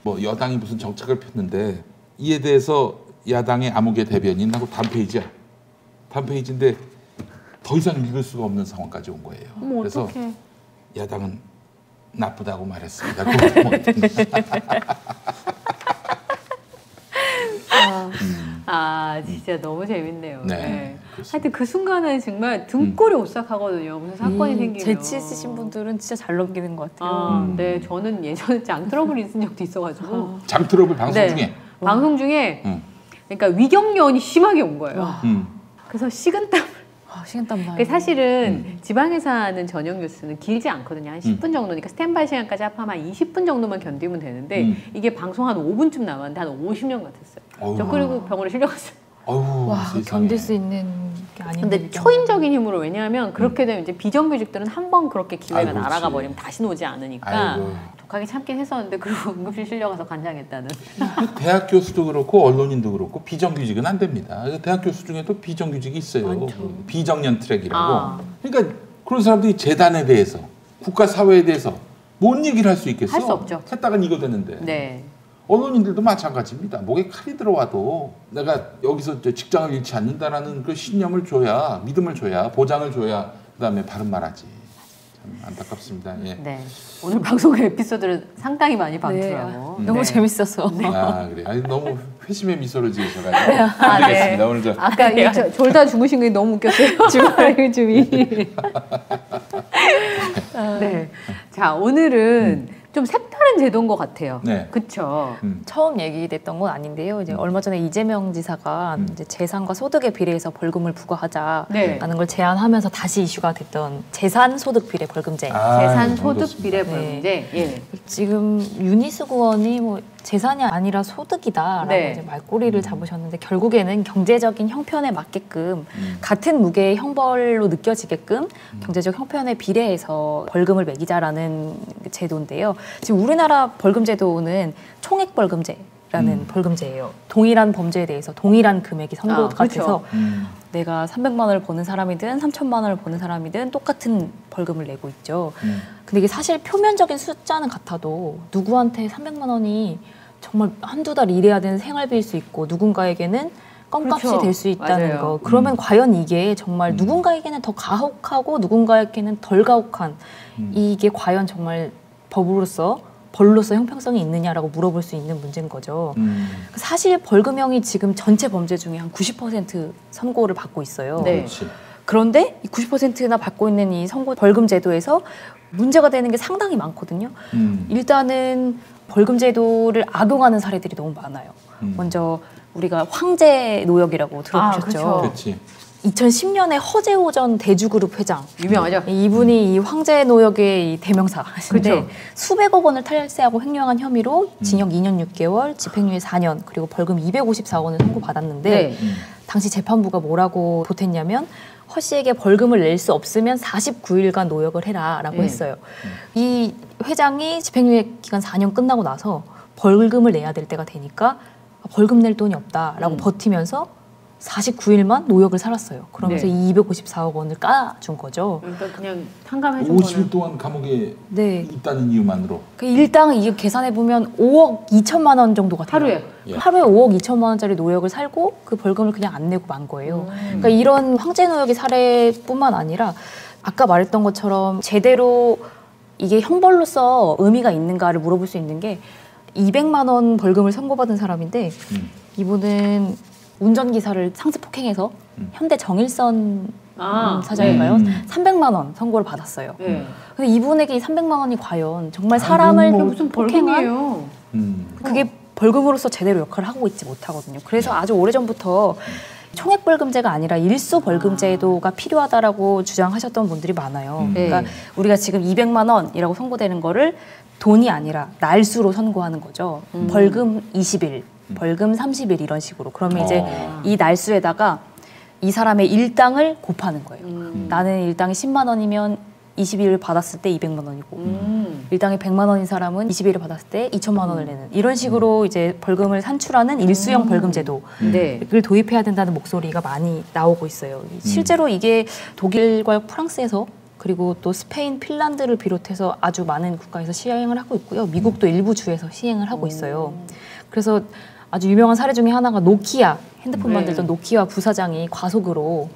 뭐 여당이 무슨 정책을 폈는데 이에 대해서 야당의 암흑의 대변인 하고 다음 페이지야. 다음 페이지인데 더 이상 읽을 수가 없는 상황까지 온 거예요. 그래서 어떡해. 야당은 나쁘다고 말했습니다. 진짜 너무 재밌네요. 네. 네. 하여튼 그 순간은 정말 등골이 오싹하거든요. 무슨 사건이 생기면. 재치 있으신 분들은 진짜 잘 넘기는 것 같아요. 네, 저는 예전에 장 트러블이 있은 적도 있어가지고. 장 트러블 방송 중에? 방송 중에, 그러니까 위경련이 심하게 온 거예요. 그래서 식은땀을. 식은땀 나요. 사실은 지방에서 하는 저녁 뉴스는 길지 않거든요. 한 10분 정도니까 스탠바이 시간까지 합하면 한 20분 정도만 견디면 되는데 이게 방송 한 5분쯤 남았는데 한 50년 같았어요. 저 그리고 병원에 실려갔어요. 와, 견딜 수 있는 게 아닌데. 근데 초인적인 힘으로, 왜냐하면 그렇게 되면 이제 비정규직들은 한 번 그렇게 기회가 날아가 버리면 다시 오지 않으니까 독하게 참긴 했었는데 그리고 응급실 실려가서 관장했다는. 대학 교수도 그렇고 언론인도 그렇고 비정규직은 안 됩니다. 대학 교수 중에도 비정규직이 있어요. 비정년 트랙이라고. 그러니까 그런 사람들이 재단에 대해서, 국가 사회에 대해서 뭔 얘기를 할 수 있겠어? 할 수 없죠. 했다간 이거 되는데. 네. 언론인들도 마찬가지입니다. 목에 칼이 들어와도 내가 여기서 직장을 잃지 않는다라는 그 신념을 줘야, 믿음을 줘야, 보장을 줘야 그다음에 바른 말하지. 참 안타깝습니다. 예. 네. 오늘 방송의 에피소드를 상당히 많이 봤더라고. 너무 재밌어서. 그래. 아니, 너무 회심의 미소를 지으셔가지고 안 되겠습니다. 오늘 저 아까 졸다 주무신 게 너무 웃겼어요. 주말쯤이. 네. 자, 오늘은 좀 색다른 제도인 것 같아요. 네. 그렇죠. 처음 얘기됐던 건 아닌데요. 이제 얼마 전에 이재명 지사가 이제 재산과 소득에 비례해서 벌금을 부과하자라는 걸 제안하면서 다시 이슈가 됐던 재산소득 비례 벌금제. 재산소득 비례 벌금제. 예. 지금 윤희숙 의원이 뭐 재산이 아니라 소득이다라고 이제 말꼬리를 잡으셨는데 결국에는 경제적인 형편에 맞게끔 같은 무게의 형벌로 느껴지게끔 경제적 형편에 비례해서 벌금을 매기자라는 제도인데요. 지금 우리나라 벌금 제도는 총액 벌금제라는 벌금제예요. 동일한 범죄에 대해서 동일한 금액이 선고가 돼서 내가 300만 원을 버는 사람이든 3천만 원을 버는 사람이든 똑같은 벌금을 내고 있죠. 근데 이게 사실 표면적인 숫자는 같아도 누구한테 300만 원이 정말 한두 달 일해야 되는 생활비일 수 있고 누군가에게는 껌값이 될 수 있다는 거. 그러면 과연 이게 정말 누군가에게는 더 가혹하고 누군가에게는 덜 가혹한 이게 과연 정말 법으로서 벌로서 형평성이 있느냐라고 물어볼 수 있는 문제인 거죠. 사실 벌금형이 지금 전체 범죄 중에 한 90% 선고를 받고 있어요. 네. 그런데 90%나 받고 있는 이 선고 벌금 제도에서 문제가 되는 게 상당히 많거든요. 일단은 벌금 제도를 악용하는 사례들이 너무 많아요. 먼저 우리가 황제 노역이라고 들어보셨죠? 그렇지. 2010년에 허재호 전 대주그룹 회장 유명하죠. 이분이 이 황제 노역의 이 대명사인데 그렇죠. 수백억 원을 탈세하고 횡령한 혐의로 징역 2년 6개월, 집행유예 4년, 그리고 벌금 254억 원을 선고받았는데 네. 당시 재판부가 뭐라고 보탰냐면 허 씨에게 벌금을 낼 수 없으면 49일간 노역을 해라라고 했어요. 이 회장이 집행유예 기간 4년 끝나고 나서 벌금을 내야 될 때가 되니까 벌금 낼 돈이 없다라고 버티면서 49일만 노역을 살았어요. 그러면서 네. 254억 원을 까준 거죠. 그러니까 그냥 탕감해준 50일 거는 동안 감옥에 네. 있다는 이유만으로. 그 일당 이게 계산해 보면 5억 2천만 원 정도가 돼요. 하루에? 예. 하루에 5억 2천만 원짜리 노역을 살고 그 벌금을 그냥 안 내고 만 거예요. 그러니까 이런 황제 노역의 사례뿐만 아니라 아까 말했던 것처럼 제대로 이게 형벌로서 의미가 있는가를 물어볼 수 있는 게 200만 원 벌금을 선고받은 사람인데 이분은 운전기사를 상습 폭행해서 현대 정일선 사장인가요? 300만 원 선고를 받았어요. 네. 근데 이분에게 이 300만 원이 과연 정말 사람을 뭐 무슨 폭행한 벌금이에요. 그게 벌금으로서 제대로 역할을 하고 있지 못하거든요. 그래서 아주 오래전부터 총액벌금제가 아니라 일수벌금제도가 필요하다라고 주장하셨던 분들이 많아요. 그러니까 우리가 지금 200만 원이라고 선고되는 거를 돈이 아니라 날수로 선고하는 거죠. 벌금 20일, 벌금 30일 이런 식으로. 그러면 이제 이 날수에다가 이 사람의 일당을 곱하는 거예요. 나는 일당이 10만 원이면 20일을 받았을 때 200만 원이고 일당이 100만 원인 사람은 20일을 받았을 때 2천만 원을 내는 이런 식으로 이제 벌금을 산출하는 일수형 벌금 제도를 도입해야 된다는 목소리가 많이 나오고 있어요. 실제로 이게 독일과 프랑스에서 그리고 또 스페인, 핀란드를 비롯해서 아주 많은 국가에서 시행을 하고 있고요. 미국도 일부 주에서 시행을 하고 있어요. 그래서 아주 유명한 사례 중에 하나가 노키아, 핸드폰 만들던 노키아 부사장이 과속으로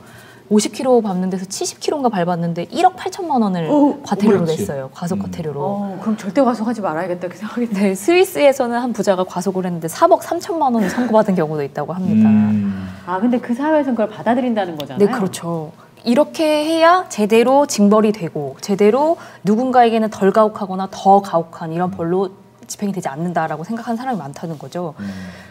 50km 밟는 데서 70km인가 밟았는데 1억 8천만 원을 과태료로 냈어요. 과속 과태료로. 그럼 절대 과속하지 말아야겠다 그 생각이 들어요. 네, 스위스에서는 한 부자가 과속을 했는데 3억 3천만 원을 선고받은 경우도 있다고 합니다. 근데 그 사회에서는 그걸 받아들인다는 거잖아요. 네, 그렇죠. 이렇게 해야 제대로 징벌이 되고 제대로 누군가에게는 덜 가혹하거나 더 가혹한 이런 벌로 집행이 되지 않는다라고 생각하는 사람이 많다는 거죠.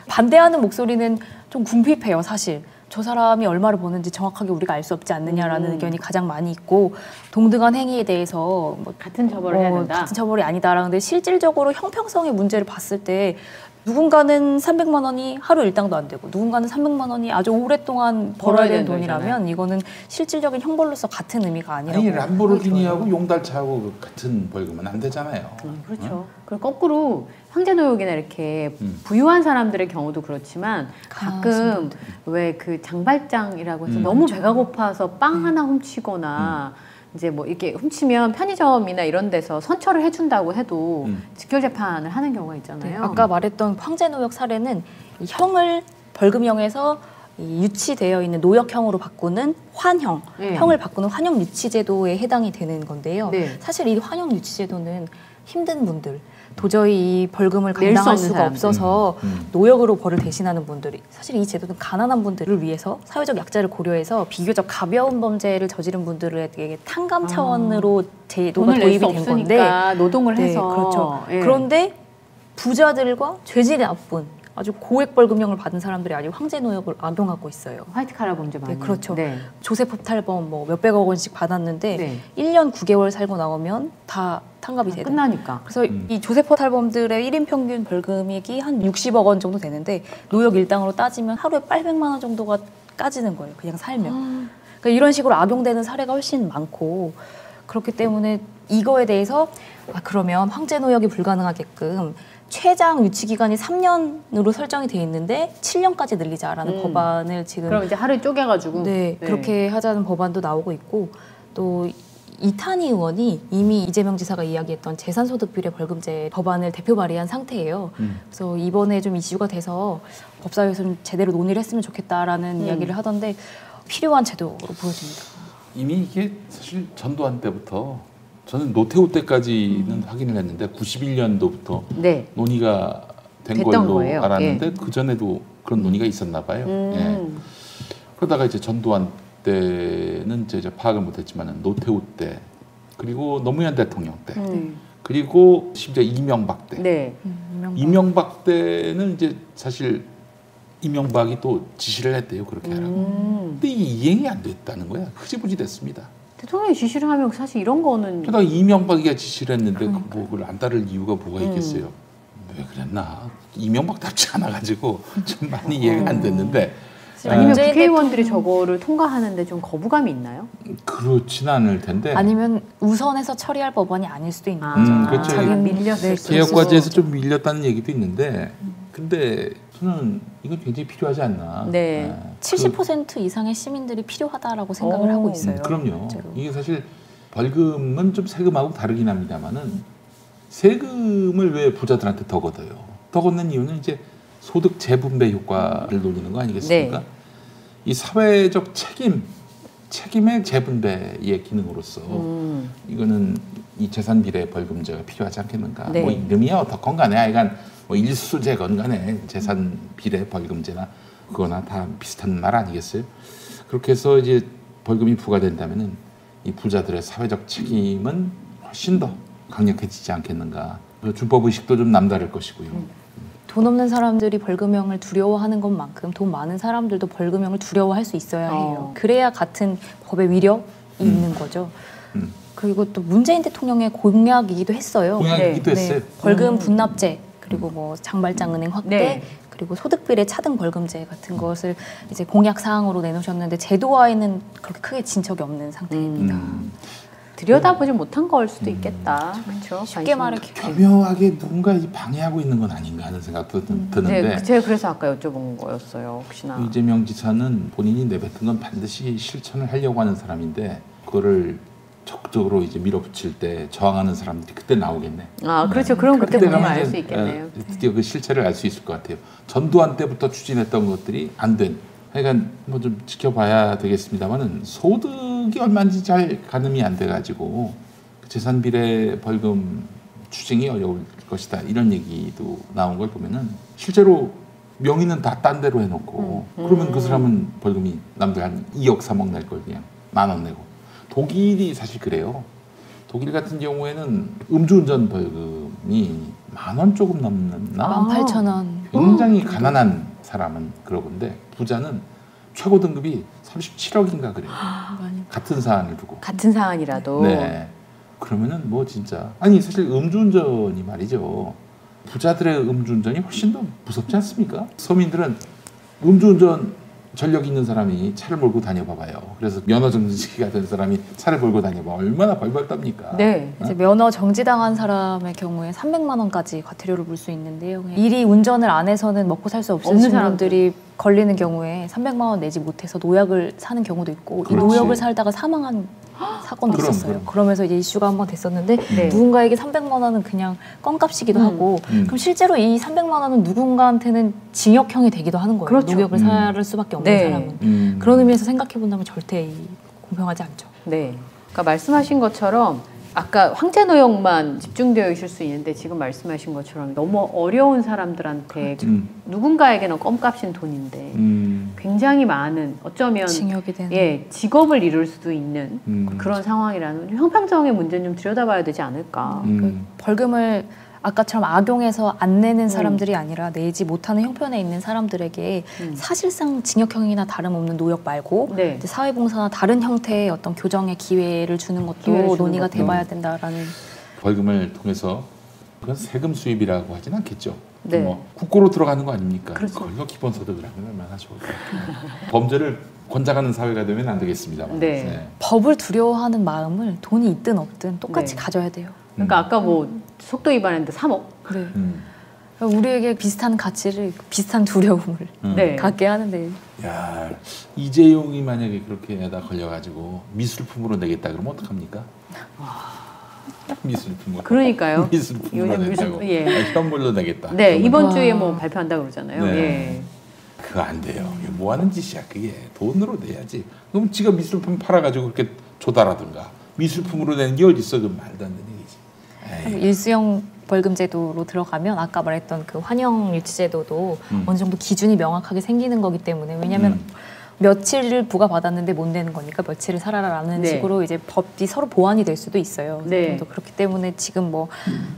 반대하는 목소리는 좀 궁핍해요, 사실. 저 사람이 얼마를 버는지 정확하게 우리가 알 수 없지 않느냐라는 의견이 가장 많이 있고 동등한 행위에 대해서 뭐 같은 처벌을 해야 된다. 같은 처벌이 아니다라는데 실질적으로 형평성의 문제를 봤을 때 누군가는 300만 원이 하루 일당도 안 되고 누군가는 300만 원이 아주 오랫동안 벌어야 되는 돈이라면 이거는 실질적인 형벌로서 같은 의미가 아니라고. 아니 람보르기니하고 용달차하고 같은 벌금은 안 되잖아요. 그렇죠. 그리고 거꾸로 황제노역이나 이렇게 부유한 사람들의 경우도 그렇지만 가끔 왜 그 장발장이라고 해서 너무 배가 고파서 빵 하나 훔치거나 이제 뭐 이렇게 훔치면 편의점이나 이런 데서 선처를 해준다고 해도 직결 재판을 하는 경우가 있잖아요. 네, 아까 말했던 황제노역 사례는 이 형을 벌금형에서 이 유치되어 있는 노역형으로 바꾸는 환형, 형을 바꾸는 환형 유치제도에 해당이 되는 건데요. 사실 이 환형 유치제도는 힘든 분들, 도저히 이 벌금을 감당할 수가 없어서 노역으로 벌을 대신하는 분들이 사실 이 제도는 가난한 분들을 위해서 사회적 약자를 고려해서 비교적 가벼운 범죄를 저지른 분들에게 탕감 차원으로 제도가 도입이 된 건데 노동을 해서 그렇죠. 그런데 부자들과 죄질이 나쁜 아주 고액 벌금형을 받은 사람들이 아직 황제노역을 악용하고 있어요. 화이트 칼라 범죄 많이. 그렇죠. 조세법 탈범 뭐 몇백억 원씩 받았는데 1년 9개월 살고 나오면 다 탕감이 되는. 끝나니까. 그래서 이 조세법 탈범들의 1인 평균 벌금액이 한 60억 원 정도 되는데 노역 일당으로 따지면 하루에 800만 원 정도가 까지는 거예요. 그냥 살면. 그러니까 이런 식으로 악용되는 사례가 훨씬 많고 그렇기 때문에 이거에 대해서 그러면 황제노역이 불가능하게끔 최장 유치 기간이 3년으로 설정이 돼 있는데 7년까지 늘리자라는 법안을 지금 그럼 이제 하루에 쪼개가지고 그렇게 하자는 법안도 나오고 있고 또 이탄희 의원이 이미 이재명 지사가 이야기했던 재산소득 비례 벌금제 법안을 대표 발의한 상태예요. 그래서 이번에 좀 이슈가 돼서 법사위에서 좀 제대로 논의를 했으면 좋겠다라는 이야기를 하던데 필요한 제도로 보여집니다. 이미 이게 사실 전두환 때부터 저는 노태우 때까지는 확인을 했는데 91년도부터 논의가 된 걸로 알았는데 그 전에도 그런 논의가 있었나 봐요. 그러다가 이제 전두환 때는 제가 파악을 못했지만 노태우 때, 그리고 노무현 대통령 때, 그리고 심지어 이명박 때. 네. 이명박 때는 이제 사실 이명박이 또 지시를 했대요, 그렇게 하라고. 근데 이게 이행이 안 됐다는 거야. 흐지부지 됐습니다. 대통령이 지시를 하면 사실 이런 거는. 게다가 이명박이가 지시를 했는데 그걸 안 따를 이유가 뭐가 있겠어요. 왜 그랬나? 이명박답지 않아가지고 좀 많이 이해가 안 됐는데. 아니면 국회의원들이 저거를 통과하는데 좀 거부감이 있나요? 그렇지는 않을 텐데. 아니면 우선해서 처리할 법안이 아닐 수도 있는 거죠. 그렇죠. 자기가 밀렸을 네, 개혁과제에서 좀 밀렸다는 얘기도 있는데, 근데 저는 이건 굉장히 필요하지 않나. 네. 70% 이상의 시민들이 필요하다라고 생각을 하고 있어요. 그럼요. 실제로. 이게 사실 벌금은 좀 세금하고 다르긴 합니다만은 세금을 왜 부자들한테 더 걷어요? 더 걷는 이유는 이제 소득 재분배 효과를 노리는 거 아니겠습니까? 네. 이 사회적 책임의 재분배의 기능으로서 이거는 이 재산 비례 벌금제가 필요하지 않겠는가? 네. 뭐 이름이야 어떻건 간에 하여간 뭐 일수제건 간에 재산 비례 벌금제나 그거나 다 비슷한 말 아니겠어요? 그렇게 해서 이제 벌금이 부과된다면은 이 부자들의 사회적 책임은 훨씬 더 강력해지지 않겠는가? 준법 의식도 좀 남다를 것이고요. 돈 없는 사람들이 벌금형을 두려워하는 것만큼 돈 많은 사람들도 벌금형을 두려워할 수 있어야 해요. 그래야 같은 법의 위력이 있는 거죠. 그리고 또 문재인 대통령의 공약이기도 했어요. 공약이기도 했어요. 벌금 분납제, 그리고 뭐 장발장 은행 확대, 네. 그리고 소득비례 차등 벌금제 같은 것을 이제 공약 사항으로 내놓으셨는데 제도화에는 그렇게 크게 진 적이 없는 상태입니다. 들여다보지 못한 걸 수도 있겠다. 그렇죠. 쉽게 말해 교묘하게 누군가 방해하고 있는 건 아닌가 하는 생각도 드는데. 네, 제가 그래서 아까 여쭤본 거였어요. 혹시나. 이재명 지사는 본인이 내뱉은 건 반드시 실천을 하려고 하는 사람인데 그거를 적극적으로 이제 밀어붙일 때 저항하는 사람들이 그때 나오겠네. 아, 그렇죠. 그럼 그때 보면 알 수 있겠네요. 드디어 그 실체를 알 수 있을 것 같아요. 전두환 때부터 추진했던 것들이 안 된. 하여간 뭐 좀 지켜봐야 되겠습니다만은 소득이 얼마인지 잘 가늠이 안 돼가지고 재산 비례 벌금 추징이 어려울 것이다 이런 얘기도 나온 걸 보면은 실제로 명의는 다 딴 데로 해놓고 그러면 그 사람은 벌금이 남들 한 2억 3억 낼 걸 그냥 10,000원 내고. 독일이 사실 그래요. 독일 같은 경우에는 음주운전 벌금이 10,000원 조금 넘나? 18,000원. 굉장히 가난한 사람은 그러건데 부자는 최고 등급이 37억인가 그래요. 같은 사안을 두고. 같은 사안이라도. 네. 그러면은 뭐 진짜 아니 사실 음주운전이 말이죠. 부자들의 음주운전이 훨씬 더 무섭지 않습니까? 서민들은 음주운전 전력 있는 사람이 차를 몰고 다녀봐봐요. 그래서 면허 정지가 된 사람이 차를 몰고 다녀봐 얼마나 벌벌 떱니까? 네, 이제 면허 정지당한 사람의 경우에 300만 원까지 과태료를 물 수 있는데요. 미리 운전을 안 해서는 먹고 살 수 없는 사람들이 걸리는 경우에 300만 원 내지 못해서 노약을 사는 경우도 있고 이 노약을 살다가 사망한 사건도 있었어요. 그러면서 이제 이슈가 한번 됐었는데 누군가에게 300만 원은 그냥 껌값이기도 하고 그럼 실제로 이 300만 원은 누군가한테는 징역형이 되기도 하는 거예요. 그렇죠. 노역을 살 수밖에 없는 사람은. 그런 의미에서 생각해 본다면 절대 공평하지 않죠. 네. 그러니까 말씀하신 것처럼 아까 황제노역만 집중되어 있을 수 있는데 지금 말씀하신 것처럼 너무 어려운 사람들한테 누군가에게는 껌값인 돈인데 굉장히 많은 어쩌면 징역이 되는 직업을 잃을 수도 있는 그런 상황이라는 형평성의 문제는 좀 들여다봐야 되지 않을까. 그 벌금을 아까처럼 악용해서 안 내는 사람들이 아니라 내지 못하는 형편에 있는 사람들에게 사실상 징역형이나 다름없는 노역 말고 이제 사회봉사나 다른 형태의 어떤 교정의 기회를 주는 것도 논의가 돼봐야 된다라는. 벌금을 통해서 그건 세금 수입이라고 하진 않겠죠. 네. 뭐 국고로 들어가는 거 아닙니까? 그렇죠. 그걸로 기본소득을 하면 얼마나 좋을까. 범죄를 권장하는 사회가 되면 안 되겠습니다만. 법을 두려워하는 마음을 돈이 있든 없든 똑같이 가져야 돼요. 그러니까 아까 뭐 속도 위반했는데 3억. 네. 우리에게 비슷한 가치를 비슷한 두려움을 갖게 하는데. 야, 이재용이 만약에 그렇게 하다 걸려가지고 미술품으로 내겠다 그러면 어떡합니까? 미술품으로. 그러니까요. 미술품으로 낸다고. 현물로 내겠다. 네, 이번 주에 뭐 발표한다 그러잖아요. 그거 안 돼요. 이게 뭐 하는 짓이야 그게. 돈으로 내야지. 그럼 지가 미술품 팔아가지고 그렇게 조달하든가. 미술품으로 내는 게 어디 있어? 그 말도 안 되는 얘기지. 일수형 벌금 제도로 들어가면 아까 말했던 그 환영 유치 제도도 어느 정도 기준이 명확하게 생기는 거기 때문에 왜냐하면 며칠을 부과받았는데 못 내는 거니까 며칠을 살아라라는 식으로 이제 법이 서로 보완이 될 수도 있어요. 그렇기 때문에 지금 뭐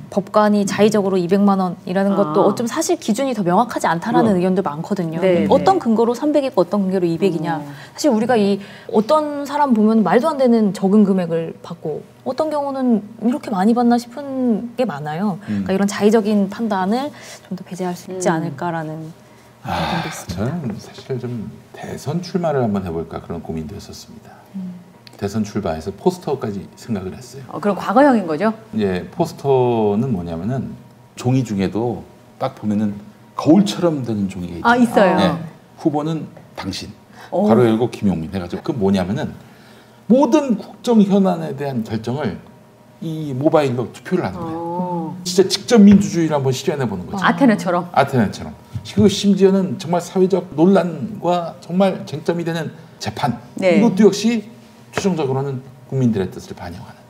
법관이 자의적으로 200만 원이라는 것도 어쩜 사실 기준이 더 명확하지 않다라는 의견도 많거든요. 어떤 근거로 300이고 어떤 근거로 200이냐. 사실 우리가 이 어떤 사람 보면 말도 안 되는 적은 금액을 받고 어떤 경우는 이렇게 많이 받나 싶은 게 많아요. 그러니까 이런 자의적인 판단을 좀 더 배제할 수 있지 않을까라는 의견도 있습니다. 저는 사실 좀 대선 출마를 한번 해볼까 그런 고민도 했었습니다. 대선 출마해서 포스터까지 생각을 했어요. 그럼 과거형인 거죠? 이제 포스터는 뭐냐면은 종이 중에도 딱 보면은 거울처럼 되는 종이가 있잖아요. 있어요. 네. 후보는 당신, 괄호 열고 김용민 해가지고 그 뭐냐면은 모든 국정 현안에 대한 결정을 이 모바일로 투표를 하는 거예요. 진짜 직접 민주주의를 한번 실현해 보는 거죠. 아테네처럼. 그리고 심지어는 정말 사회적 논란과 정말 쟁점이 되는 재판. 이것도 역시 최종적으로는 국민들의 뜻을 반영하는.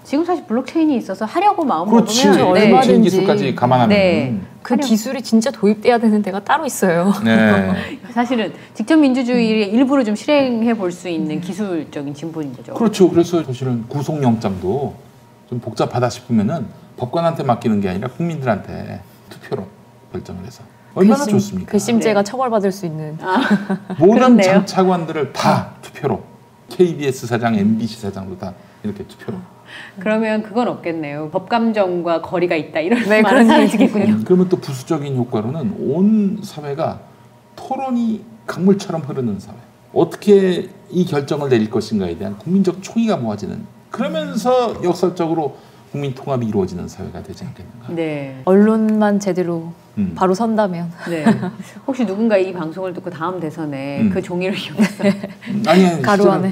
지금 사실 블록체인이 있어서 하려고 마음 그렇지. 먹으면 블록체인 기술까지 감안하면 그 기술이 진짜 도입돼야 되는 데가 따로 있어요. 사실은 직접 민주주의의 일부를 좀 실행해 볼 수 있는 기술적인 진보인 거죠. 그렇죠. 그래서 사실은 구속영장도 좀 복잡하다 싶으면은 법관한테 맡기는 게 아니라 국민들한테 투표로 결정을 해서 얼마나 좋습니까? 괘씸죄가 처벌받을 수 있는 모든 장차관들을 다 투표로 KBS 사장, MBC 사장도 다 이렇게 투표로. 그러면 그건 없겠네요. 법감정과 거리가 있다 이런 말은 사라지겠군요. 그러면 또 부수적인 효과로는 온 사회가 토론이 강물처럼 흐르는 사회. 어떻게 이 결정을 내릴 것인가에 대한 국민적 총의가 모아지는 그러면서 역설적으로 국민 통합이 이루어지는 사회가 되지 않겠는가. 언론만 제대로 바로 선다면. 혹시 누군가 이 방송을 듣고 다음 대선에 그 종이를 이용해서 아니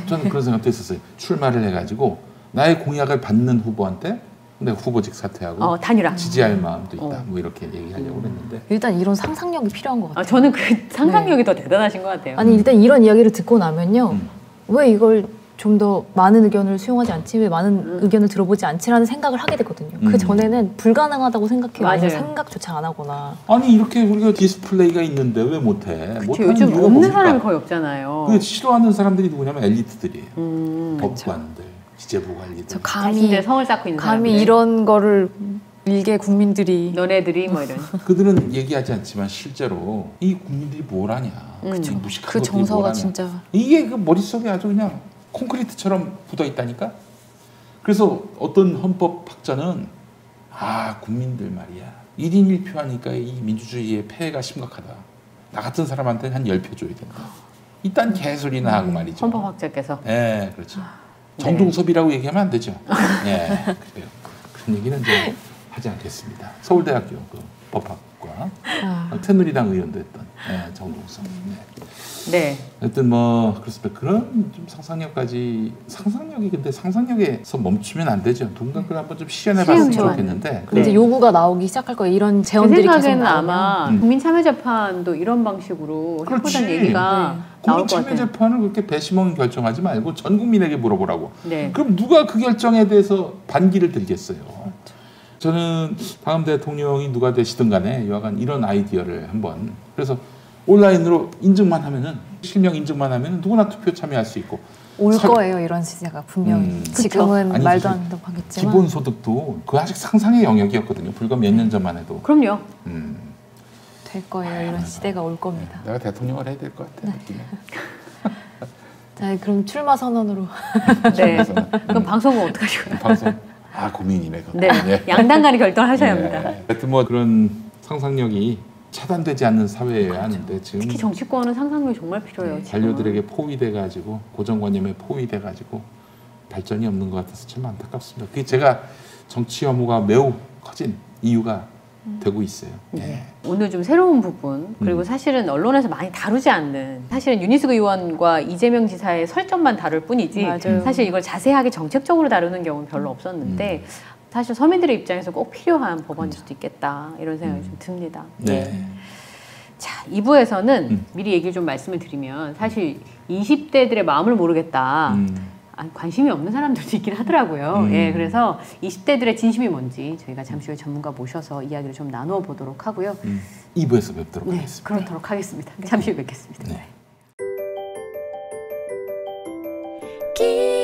저는 그런 생각도 있었어요. 출마를 해가지고 나의 공약을 받는 후보한테 내가 후보직 사퇴하고 단일화 지지할 마음도 있다. 뭐 이렇게 얘기하려고 했는데 일단 이런 상상력이 필요한 것 같아요. 저는 그 상상력이 더 대단하신 것 같아요. 아니 일단 이런 이야기를 듣고 나면요. 왜 이걸 좀 더 많은 의견을 수용하지 않지? 왜 많은 의견을 들어보지 않지라는 생각을 하게 되거든요. 그 전에는 불가능하다고 생각해요. 아니면 생각조차 안 하거나. 아니 이렇게 우리가 디스플레이가 있는데 왜 못해? 그쵸, 요즘 없는 사람이 거의 없잖아요. 그 싫어하는 사람들이 누구냐면 엘리트들이에요. 법관들, 지재부 관리들. 감히 성을 쌓고 있는 감히 사람들. 이런 거를 일개 국민들이 너네들이 뭐 이런. 그들은 얘기하지 않지만 실제로 이 국민들이 뭘 하냐. 무식한 그 정서가 진짜 이게 그 머릿속에 아주 그냥 콘크리트처럼 굳어 있다니까. 그래서 어떤 헌법학자는 국민들 말이야 1인 1표 하니까 이 민주주의의 폐해가 심각하다. 나 같은 사람한테는 한 10표 줘야 된다. 이딴 개소리나 하고 말이죠. 헌법학자께서. 네, 그렇죠. 정동섭이라고 얘기하면 안 되죠. 그래요. 그런 얘기는 이제 하지 않겠습니다. 서울대학교 그 법학과 새누리당 의원도 했던 정동섭. 하여튼 뭐 그렇습니다. 그런 좀 상상력이 근데 상상력에서 멈추면 안 되죠. 누군가 그걸 한번 좀 실현해봤으면 좋겠는데. 이제 요구가 나오기 시작할 거예요. 이런 제언들이 계속 생각에는 아마 국민참여재판도 이런 방식으로 해보자는 얘기가 나올 것 같아요. 국민참여재판을 그렇게 배심원 결정하지 말고 전 국민에게 물어보라고. 그럼 누가 그 결정에 대해서 반기를 들겠어요. 저는 다음 대통령이 누가 되시든 간에 여하간 이런 아이디어를 한번 그래서 온라인으로 인증만 하면은 실명 인증만 하면은 누구나 투표 참여할 수 있고 올 거예요. 이런 시대가 분명히 지금은 아니, 말도 안 된다고 하겠지만 기본소득도 그 아직 상상의 영역이었거든요. 불과 몇 년 전만 해도. 그럼요. 될 거예요. 이런 시대가 올 겁니다. 내가 대통령을 해야 될 것 같아. 자, 그럼 출마 선언으로. 그럼 방송은 어떻게 하시고요? 방송 고민이네. 양당 간에 결정을 하셔야 합니다. 하여튼 뭐 그런 상상력이 차단되지 않는 사회여야 하는데 지금 특히 정치권은 상상력이 정말 필요해요. 관료들에게 포위돼가지고 고정관념에 포위돼가지고 발전이 없는 것 같아서 참 안타깝습니다. 그게 제가 정치 혐오가 매우 커진 이유가 되고 있어요. 오늘 좀 새로운 부분 그리고 사실은 언론에서 많이 다루지 않는 사실은 윤희숙 의원과 이재명 지사의 설정만 다룰 뿐이지 사실 이걸 자세하게 정책적으로 다루는 경우는 별로 없었는데 사실 서민들의 입장에서 꼭 필요한 법안일 수도 있겠다 이런 생각이 좀 듭니다. 자, 2부에서는 미리 얘기를 좀 말씀을 드리면 사실 20대들의 마음을 모르겠다. 관심이 없는 사람들도 있긴 하더라고요. 그래서 20대들의 진심이 뭔지 저희가 잠시 후에 전문가 모셔서 이야기를 좀 나누어 보도록 하고요. 2부에서 뵙도록 하겠습니다. 그렇도록 하겠습니다. 잠시 후에 뵙겠습니다. 길